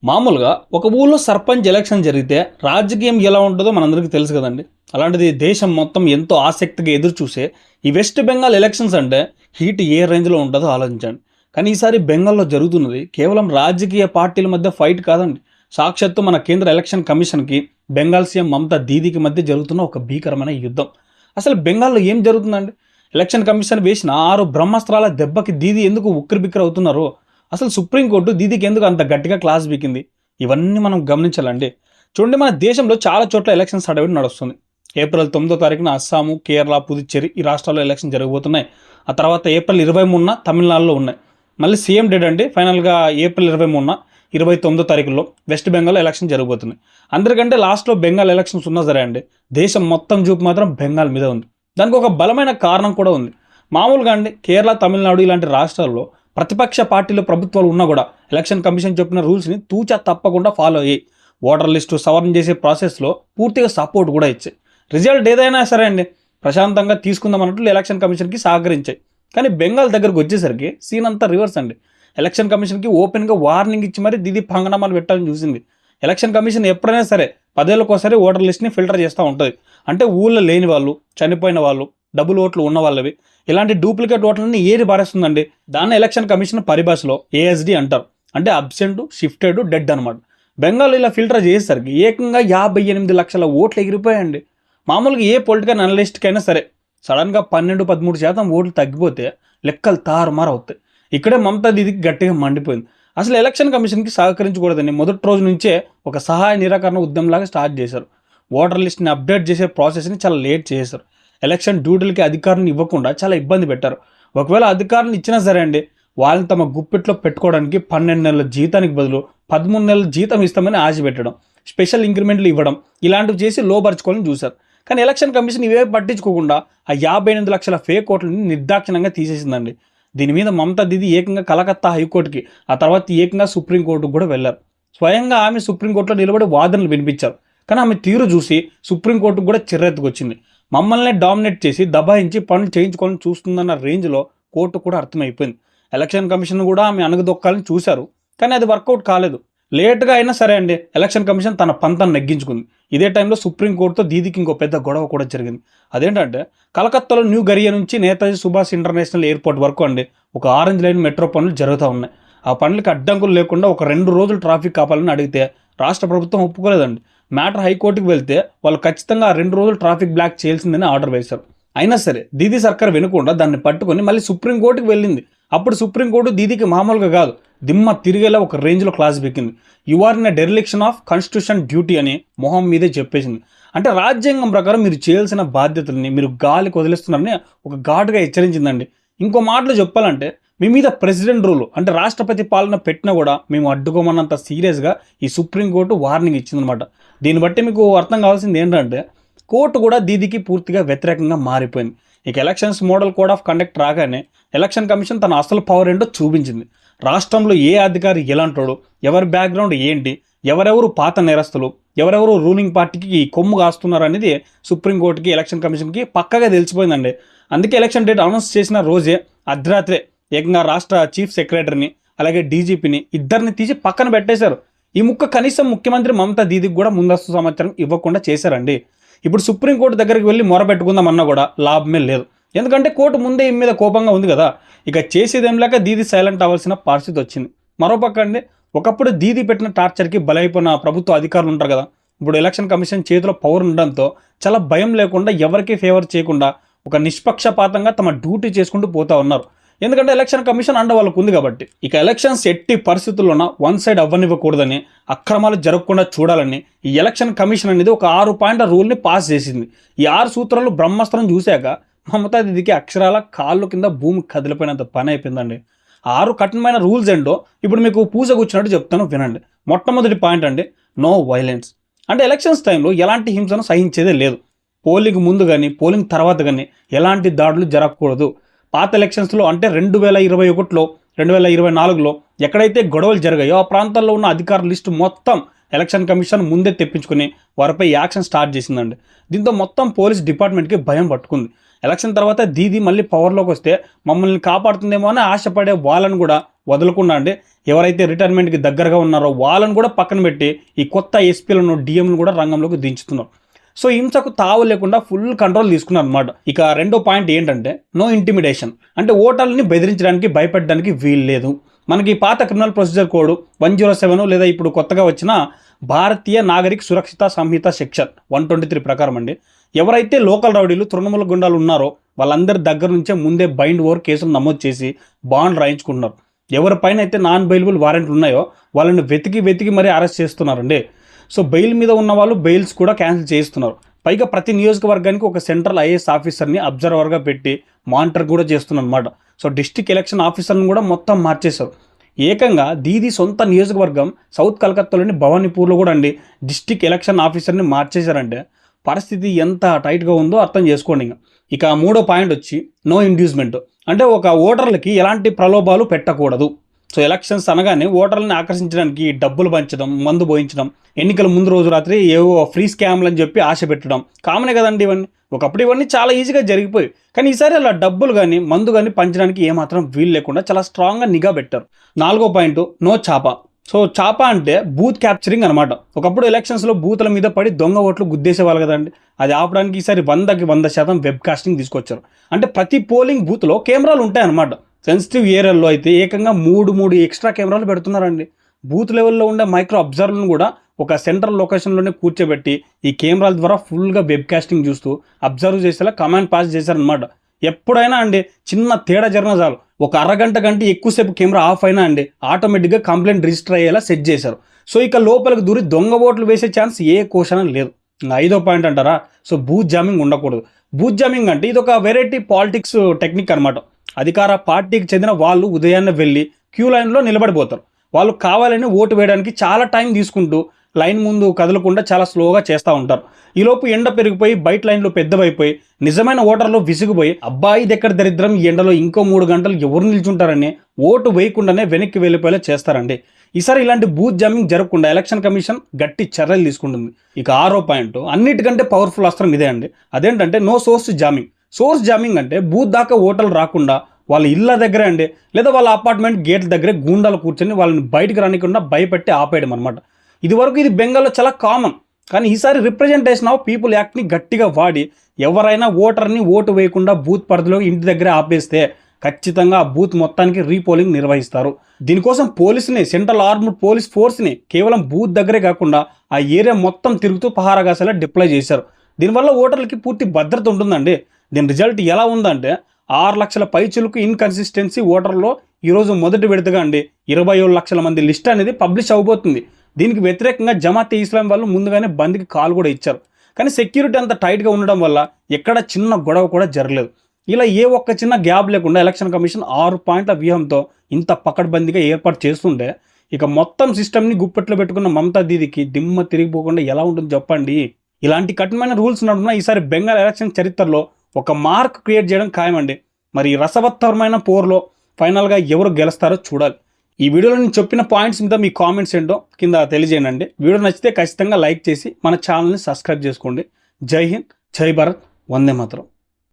మామూలుగా ఒక ఊళ్ళో సర్పంచ్ ఎలక్షన్ జరిగితే రాజకీయం ఎలా ఉంటుందో మనందరికీ తెలుసు కదండి. అలాంటిది దేశం మొత్తం ఎంతో ఆసక్తిగా ఎదురు చూసే ఈ వెస్ట్ బెంగాల్ ఎలక్షన్స్ అంటే హీట్ ఏ రేంజ్లో ఉంటుందో ఆలోచించండి. కానీ ఈసారి బెంగాల్లో జరుగుతున్నది కేవలం రాజకీయ పార్టీల మధ్య ఫైట్ కాదండి. సాక్షాత్తు మన కేంద్ర ఎలక్షన్ కమిషన్కి బెంగాల్ సీఎం మమతా దీదీకి మధ్య జరుగుతున్న ఒక భీకరమైన యుద్ధం. అసలు బెంగాల్లో ఏం జరుగుతుందండి? ఎలక్షన్ కమిషన్ వేసిన 6 బ్రహ్మాస్త్రాల దెబ్బకి దీదీ ఎందుకు ఉక్కిరిబిక్కిరి అవుతున్నారో, అసలు సుప్రీంకోర్టు దీదీకి ఎందుకు అంత గట్టిగా క్లాస్ బీకింది, ఇవన్నీ మనం గమనించాలండి. చూడండి, మన దేశంలో చాలా చోట్ల ఎలక్షన్స్ హడావిడి నడుస్తుంది. ఏప్రిల్ 9వ తారీఖున అస్సాము, కేరళ, పుదుచ్చేరి ఈ రాష్ట్రాల్లో ఎలక్షన్ జరగబోతున్నాయి. ఆ తర్వాత ఏప్రిల్ 23న తమిళనాడులో ఉన్నాయి. మళ్ళీ సేమ్ డేట్ అండి, ఫైనల్గా ఏప్రిల్ 23న 29వ తారీఖులో వెస్ట్ బెంగాల్లో ఎలక్షన్ జరగబోతున్నాయి. అందరికంటే లాస్ట్లో బెంగాల్ ఎలక్షన్స్ ఉన్నా సరే అండి, దేశం మొత్తం చూపు మాత్రం బెంగాల్ మీద ఉంది. దానికి ఒక బలమైన కారణం కూడా ఉంది. మామూలుగా అండి కేరళ, తమిళనాడు ఇలాంటి రాష్ట్రాల్లో ప్రతిపక్ష పార్టీలు ప్రభుత్వాలు ఉన్నా కూడా ఎలక్షన్ కమిషన్ చెప్పిన రూల్స్ని తూచా తప్పకుండా ఫాలో అయ్యి ఓటర్ లిస్టు సవరణ చేసే ప్రాసెస్లో పూర్తిగా సపోర్ట్ కూడా ఇచ్చాయి. రిజల్ట్ ఏదైనా సరే అండి ప్రశాంతంగా తీసుకుందాం అన్నట్లు ఎలక్షన్ కమిషన్కి సహకరించాయి. కానీ బెంగాల్ దగ్గరకు వచ్చేసరికి సీన్ అంతా రివర్స్ అండి. ఎలక్షన్ కమిషన్కి ఓపెన్గా వార్నింగ్ ఇచ్చి మరీ దీది పంగనామాలు పెట్టాలని చూసింది. ఎలక్షన్ కమిషన్ ఎప్పుడైనా సరే 10 ఏళ్ళకోసారి ఓటర్ లిస్ట్ని ఫిల్టర్ చేస్తూ ఉంటుంది. అంటే ఊళ్ళో లేని వాళ్ళు, చనిపోయిన వాళ్ళు, డబుల్ ఓట్లు ఉన్న వాళ్ళవి ఇలాంటి డూప్లికేట్ ఓట్లన్నీ ఏరి పారేస్తుందండి. దాన్ని ఎలక్షన్ కమిషన్ పరిభాషలో ఏఎస్డి అంటారు. అంటే అబ్సెంట్, షిఫ్టెడ్, డెడ్ అనమాట. బెంగాల్ ఇలా ఫిల్టర్ చేసేసరికి ఏకంగా 58 లక్షల ఓట్లు ఎగిరిపోయాయండి. మామూలుగా ఏ పొలిటికల్ అనలిస్ట్కైనా సరే సడన్గా 12-13% ఓట్లు తగ్గిపోతే లెక్కలు తారుమారు అవుతాయి. ఇక్కడే మమతా దీదికి గట్టిగా మండిపోయింది. అసలు ఎలక్షన్ కమిషన్కి సహకరించకూడదని మొదటి రోజు నుంచే ఒక సహాయ నిరాకరణ ఉద్యమంలాగా స్టార్ట్ చేశారు. ఓటర్ లిస్ట్ని అప్డేట్ చేసే ప్రాసెస్ని చాలా లేట్ చేశారు. ఎలక్షన్ డ్యూటీలకి అధికారులను ఇవ్వకుండా చాలా ఇబ్బంది పెట్టారు. ఒకవేళ అధికారులను ఇచ్చినా సరే అండి, వాళ్ళని తమ గుప్పెట్లో పెట్టుకోవడానికి 12 నెలల జీతానికి బదులు 13 నెలల జీతం ఇస్తామని ఆశ పెట్టడం, స్పెషల్ ఇంక్రిమెంట్లు ఇవ్వడం ఇలాంటివి చేసి లోపరుచుకోవాలని చూశారు. కానీ ఎలక్షన్ కమిషన్ ఇవే పట్టించుకోకుండా ఆ 58 లక్షల ఫేక్ ఓట్లని నిర్దాక్షిణంగా తీసేసిందండి. దీని మీద మమతా దీది ఏకంగా కలకత్తా హైకోర్టుకి, ఆ తర్వాత ఏకంగా సుప్రీంకోర్టుకు కూడా వెళ్లారు. స్వయంగా ఆమె సుప్రీంకోర్టులో నిలబడి వాదనలు వినిపించారు. కానీ ఆమె తీరు చూసి సుప్రీంకోర్టుకు కూడా చిర్రెత్తుకొచ్చింది. మమ్మల్ని డామినేట్ చేసి దబాయించి పనులు చేయించుకోవాలని చూస్తుందన్న రేంజ్లో కోర్టు కూడా అర్థమైపోయింది. ఎలక్షన్ కమిషన్ కూడా ఆమె అణగదొక్కాలని చూశారు. కానీ అది వర్కౌట్ కాలేదు. లేట్గా అయినా సరే అండి ఎలక్షన్ కమిషన్ తన పంతాన్ని నెగ్గించుకుంది. ఇదే టైంలో సుప్రీంకోర్టుతో దీదికి ఇంకో పెద్ద గొడవ కూడా జరిగింది. అదేంటంటే కలకత్తాలో న్యూ గరియా నుంచి నేతాజీ సుభాష్ ఇంటర్నేషనల్ ఎయిర్పోర్ట్ వరకు అండి ఒక ఆరెంజ్ లైన్ మెట్రో పనులు జరుగుతూ ఉన్నాయి. ఆ పనులకి అడ్డంకులు లేకుండా ఒక 2 రోజులు ట్రాఫిక్ కాపాలని అడిగితే రాష్ట్ర ప్రభుత్వం ఒప్పుకోలేదండి. మ్యాటర్ హైకోర్టుకి వెళ్తే వాళ్ళు ఖచ్చితంగా ఆ 2 రోజులు ట్రాఫిక్ బ్లాక్ చేయాల్సిందని ఆర్డర్ వేశారు. అయినా సరే దీదీ సర్కార్ వినకుండా దాన్ని పట్టుకొని మళ్ళీ సుప్రీంకోర్టుకి వెళ్ళింది. అప్పుడు సుప్రీంకోర్టు దీదీకి మామూలుగా కాదు, దిమ్మ తిరిగేలా ఒక రేంజ్లో క్లాస్ బెక్కింది. You are in a dereliction of constitution duty అని మొహం మీదే చెప్పేసింది. అంటే రాజ్యాంగం ప్రకారం మీరు చేయాల్సిన బాధ్యతల్ని మీరు గాలికి వదిలేస్తున్నారని ఒక ఘాటుగా హెచ్చరించిందండి. ఇంకో మాటలు చెప్పాలంటే మీ మీద ప్రెసిడెంట్ రూల్ అంటే రాష్ట్రపతి పాలన పెట్టినా కూడా మేము అడ్డుకోమన్నంత సీరియస్గా ఈ సుప్రీంకోర్టు వార్నింగ్ ఇచ్చిందనమాట. దీన్ని బట్టి మీకు అర్థం కావాల్సింది ఏంటంటే కోర్టు కూడా దీదీకి పూర్తిగా వ్యతిరేకంగా మారిపోయింది. ఇక elections model code of conduct రాగానే ఎలక్షన్ కమిషన్ తన అసలు పవర్ ఏంటో చూపించింది. రాష్ట్రంలో ఏ అధికారి ఎలాంటోడు, ఎవరి బ్యాక్గ్రౌండ్ ఏంటి, ఎవరెవరు పాత నేరస్తులు, ఎవరెవరు రూలింగ్ పార్టీకి కొమ్ము కాస్తున్నారు అనేది సుప్రీంకోర్టుకి, ఎలక్షన్ కమిషన్కి పక్కగా తెలిసిపోయిందండి. అందుకే ఎలక్షన్ డేట్ అనౌన్స్ చేసిన రోజే అర్ధరాత్రే ఏకంగా రాష్ట్ర చీఫ్ సెక్రటరీని అలాగే డీజీపీని ఇద్దరిని తీసి పక్కన పెట్టేశారు. ఈ ముక్క కనీసం ముఖ్యమంత్రి మమతా దీదీకి కూడా ముందస్తు సమాచారం ఇవ్వకుండా చేశారండి. ఇప్పుడు సుప్రీంకోర్టు దగ్గరికి వెళ్ళి మొరబెట్టుకుందామన్నా కూడా లాభమే లేదు. ఎందుకంటే కోర్టు ముందే ఈ మీద కోపంగా ఉంది కదా. ఇక చేసేదేం లేక దీదీ సైలెంట్ అవ్వాల్సిన పరిస్థితి వచ్చింది. మరోపక్క అండి ఒకప్పుడు దీదీ పెట్టిన టార్చర్కి బలైపోయిన ప్రభుత్వ అధికారులు ఉంటారు కదా, ఇప్పుడు ఎలక్షన్ కమిషన్ చేతిలో పవర్ ఉండడంతో చాలా భయం లేకుండా ఎవరికి ఫేవర్ చేయకుండా ఒక నిష్పక్షపాతంగా తమ డ్యూటీ చేసుకుంటూ పోతా ఉన్నారు. ఎందుకంటే ఎలక్షన్ కమిషన్ అండ వాళ్ళకు ఉంది కాబట్టి. ఇక ఎలక్షన్స్ ఎట్టి పరిస్థితుల్లోన వన్ సైడ్ అవ్వనివ్వకూడదని, అక్రమాలు జరగకుండా చూడాలని ఈ ఎలక్షన్ కమిషన్ అనేది ఒక 6 పాయింట్ల రూల్ని పాస్ చేసింది. ఈ 6 సూత్రాలు బ్రహ్మాస్త్రం చూశాక మమతా దీదికి అక్షరాల కాళ్ళు కింద భూమి కదిలిపోయినంత పని అయిపోయిందండి. 6 కఠినమైన రూల్స్ ఏంటో ఇప్పుడు మీకు పూజ కూర్చున్నట్టు చెప్తాను వినండి. మొట్టమొదటి పాయింట్ అండి, నో వైలెన్స్. అంటే ఎలక్షన్స్ టైంలో ఎలాంటి హింసను సహించేదే లేదు. పోలింగ్ ముందు కానీ పోలింగ్ తర్వాత కానీ ఎలాంటి దాడులు జరగకూడదు. పాత ఎలక్షన్స్లో అంటే 2021లో 2024లో ఎక్కడైతే గొడవలు జరిగాయో ఆ ప్రాంతాల్లో ఉన్న అధికారుల లిస్టు మొత్తం ఎలక్షన్ కమిషన్ ముందే తెప్పించుకుని వారిపై యాక్షన్ స్టార్ట్ చేసిందండి. దీంతో మొత్తం పోలీస్ డిపార్ట్మెంట్కి భయం పట్టుకుంది. ఎలక్షన్ తర్వాత దీది మళ్ళీ పవర్లోకి వస్తే మమ్మల్ని కాపాడుతుందేమో అని ఆశపడే వాళ్ళని కూడా వదలకుండా అండి ఎవరైతే రిటైర్మెంట్కి దగ్గరగా ఉన్నారో వాళ్ళని కూడా పక్కన పెట్టి ఈ కొత్త ఎస్పీలను డిఎంలను కూడా రంగంలోకి దించుతున్నారు. సో హింసకు తావు లేకుండా ఫుల్ కంట్రోల్ తీసుకున్నారు అనమాట. ఇక రెండో పాయింట్ ఏంటంటే నో ఇంటిమిడేషన్, అంటే ఓటర్లని బెదిరించడానికి భయపెట్టడానికి వీలు లేదు. మనకి పాత క్రిమినల్ ప్రొసీజర్ కోడ్ 107 లేదా ఇప్పుడు కొత్తగా వచ్చిన భారతీయ నాగరిక సురక్షిత సంహిత సెక్షన్ 123 ప్రకారం అండి ఎవరైతే లోకల్ రౌడీలు తృణమూల గుండాలు ఉన్నారో వాళ్ళందరి దగ్గర నుంచే ముందే బైండ్ ఓవర్ కేసులు నమోదు చేసి బాండ్ రాయించుకుంటున్నారు. ఎవరిపైన అయితే నాన్ బెయిలబుల్ వారెంట్లు ఉన్నాయో వాళ్ళని వెతికి మరీ అరెస్ట్ చేస్తున్నారండి. సో బెయిల్ మీద ఉన్న వాళ్ళు బెయిల్స్ కూడా క్యాన్సిల్ చేస్తున్నారు. పైగా ప్రతి నియోజకవర్గానికి ఒక సెంట్రల్ ఐఏఎస్ ఆఫీసర్ని అబ్జర్వర్గా పెట్టి మానిటర్ కూడా చేస్తున్నారు అనమాట. సో డిస్ట్రిక్ట్ ఎలక్షన్ ఆఫీసర్ని కూడా మొత్తం మార్చేశారు. ఏకంగా దీది సొంత నియోజకవర్గం సౌత్ కలకత్తాలోని భవానీపూర్లో కూడా అండి డిస్ట్రిక్ట్ ఎలక్షన్ ఆఫీసర్ని మార్చేశారంటే పరిస్థితి ఎంత టైట్గా ఉందో అర్థం చేసుకోండి. ఇక మూడో పాయింట్ వచ్చి నో ఇండ్యూస్మెంట్, అంటే ఒక ఓటర్లకి ఎలాంటి ప్రలోభాలు పెట్టకూడదు. సో ఎలక్షన్స్ అనగానే ఓటర్లను ఆకర్షించడానికి డబ్బులు పంచడం, మందు పోయించడం, ఎన్నికల ముందు రోజు రాత్రి ఏవో ఫ్రీ స్కామ్లు అని చెప్పి ఆశ పెట్టడం కామనే కదండి ఇవన్నీ. ఒకప్పుడు ఇవన్నీ చాలా ఈజీగా జరిగిపోయి, కానీ ఈసారి అలా డబ్బులు కానీ మందు కానీ పంచడానికి ఏమాత్రం వీలు లేకుండా చాలా స్ట్రాంగ్గా నిఘా పెట్టారు. నాలుగో పాయింట్ నో చాపా. సో చాపా అంటే బూత్ క్యాప్చరింగ్ అనమాట. ఒకప్పుడు ఎలక్షన్స్లో బూత్ల మీద పడి దొంగ ఓట్లు గుద్దేసేవాళ్ళు కదండి, అది ఆపడానికి ఈసారి 100% వెబ్ కాస్టింగ్ తీసుకొచ్చారు. అంటే ప్రతి పోలింగ్ బూత్లో కెమెరాలు ఉంటాయి అనమాట. సెన్సిటివ్ ఏరియాల్లో అయితే ఏకంగా మూడు ఎక్స్ట్రా కెమెరాలు పెడుతున్నారండి. బూత్ లెవెల్లో ఉండే మైక్రో అబ్జర్వర్లను కూడా ఒక సెంట్రల్ లొకేషన్లోనే కూర్చోబెట్టి ఈ కెమెరాల ద్వారా ఫుల్గా వెబ్ కాస్టింగ్ చూస్తూ అబ్జర్వ్ చేసేలా కమాండ్ పాస్ చేశారనమాట. ఎప్పుడైనా అండి చిన్న తేడా జరిగినా చాలు ఒక అరగంట కంటే ఎక్కువసేపు కెమెరా ఆఫ్ అయినా అండి ఆటోమేటిక్గా కంప్లైంట్ రిజిస్టర్ అయ్యేలా సెట్ చేశారు. సో ఇక లోపలికి దూరి దొంగ ఓట్లు వేసే ఛాన్స్ ఏ క్వశ్చన్ లేదు. ఐదో పాయింట్ అంటారా, సో బూత్ జామింగ్ ఉండకూడదు. బూత్ జామింగ్ అంటే ఇది ఒక వెరైటీ పాలిటిక్స్ టెక్నిక్ అనమాట. అధికార పార్టీకి చెందిన వాళ్ళు ఉదయాన్నే వెళ్ళి క్యూ లైన్లో నిలబడిపోతారు. వాళ్ళు కావాలని ఓటు వేయడానికి చాలా టైం తీసుకుంటూ లైన్ ముందు కదలకుండా చాలా స్లోగా చేస్తూ ఉంటారు. ఈలోపు ఎండ పెరిగిపోయి బయట లైన్లో పెద్దవైపోయి నిజమైన ఓటర్లు విసిగిపోయి అబ్బాయి ఇది ఎక్కడ దరిద్రం, ఈ ఎండలో ఇంకో 3 గంటలు ఎవరు నిల్చుంటారని ఓటు వేయకుండానే వెనక్కి వెళ్ళిపోయేలా చేస్తారండి. ఈసారి ఇలాంటి బూత్ జామింగ్ జరగకుండా ఎలక్షన్ కమిషన్ గట్టి చర్యలు తీసుకుంటుంది. ఇక ఆరో పాయింట్ అన్నిటికంటే పవర్ఫుల్ అస్త్రం ఇదే అండి. అదేంటంటే no source jamming. Source jamming అంటే బూత్ దాకా ఓటర్లు రాకుండా వాళ్ళ ఇళ్ళ దగ్గరే అండి లేదా వాళ్ళ అపార్ట్మెంట్ గేట్ దగ్గరే గూండాలు కూర్చొని వాళ్ళని బయటకు రానికుండా భయపెట్టి ఆపేయడం అనమాట. ఇదివరకు ఇది బెంగాల్లో చాలా కామన్, కానీ ఈసారి రిప్రజెంటేషన్ ఆఫ్ పీపుల్ యాక్ట్ని గట్టిగా వాడి ఎవరైనా ఓటర్ని ఓటు వేయకుండా బూత్ పరిధిలో ఇంటి దగ్గరే ఆపేస్తే ఖచ్చితంగా ఆ బూత్ మొత్తానికి రీపోలింగ్ నిర్వహిస్తారు. దీనికోసం పోలీసుని, సెంట్రల్ ఆర్మ్డ్ పోలీస్ ఫోర్స్ని కేవలం బూత్ దగ్గరే కాకుండా ఆ ఏరియా మొత్తం తిరుగుతూ పహారా కాసేలా డిప్లాయ్ చేశారు. దీనివల్ల ఓటర్లకి పూర్తి భద్రత ఉంటుందండి. దీని రిజల్ట్ ఎలా ఉందంటే 6 లక్షల పైచులకు ఇన్కన్సిస్టెన్సీ ఓటర్లో ఈరోజు మొదటి విడతగా అండి 27 లక్షల మంది లిస్ట్ అనేది పబ్లిష్ అవబోతుంది. దీనికి వ్యతిరేకంగా జమాతే ఇస్లాం వాళ్ళు ముందుగానే బంద్కి కాల్ కూడా ఇచ్చారు. కానీ సెక్యూరిటీ అంత టైట్గా ఉండడం వల్ల ఎక్కడ చిన్న గొడవ కూడా జరగలేదు. ఇలా ఏ ఒక్క చిన్న గ్యాప్ లేకుండా ఎలక్షన్ కమిషన్ 6 పాయింట్ల వ్యూహంతో ఇంత పకడ్బందీగా ఏర్పాటు చేస్తుంటే ఇక మొత్తం సిస్టమ్ని గుప్పెట్లో పెట్టుకున్న మమతా దీదికి దిమ్మ తిరిగిపోకుండా ఎలా ఉంటుంది చెప్పండి. ఇలాంటి కఠినమైన రూల్స్ నడుమ ఈసారి బెంగాల్ ఎలక్షన్ చరిత్రలో ఒక మార్క్ క్రియేట్ చేయడం ఖాయమండి. మరి రసవత్తరమైన పోర్లో ఫైనల్గా ఎవరు గెలుస్తారో చూడాలి. ఈ వీడియోలో నేను చెప్పిన పాయింట్స్ మీద మీ కామెంట్స్ ఏంటో కింద తెలియజేయండి. వీడియో నచ్చితే ఖచ్చితంగా లైక్ చేసి మన ఛానల్ని సబ్స్క్రైబ్ చేసుకోండి. జై హింద్, జై భారత్, వందే మాతరం.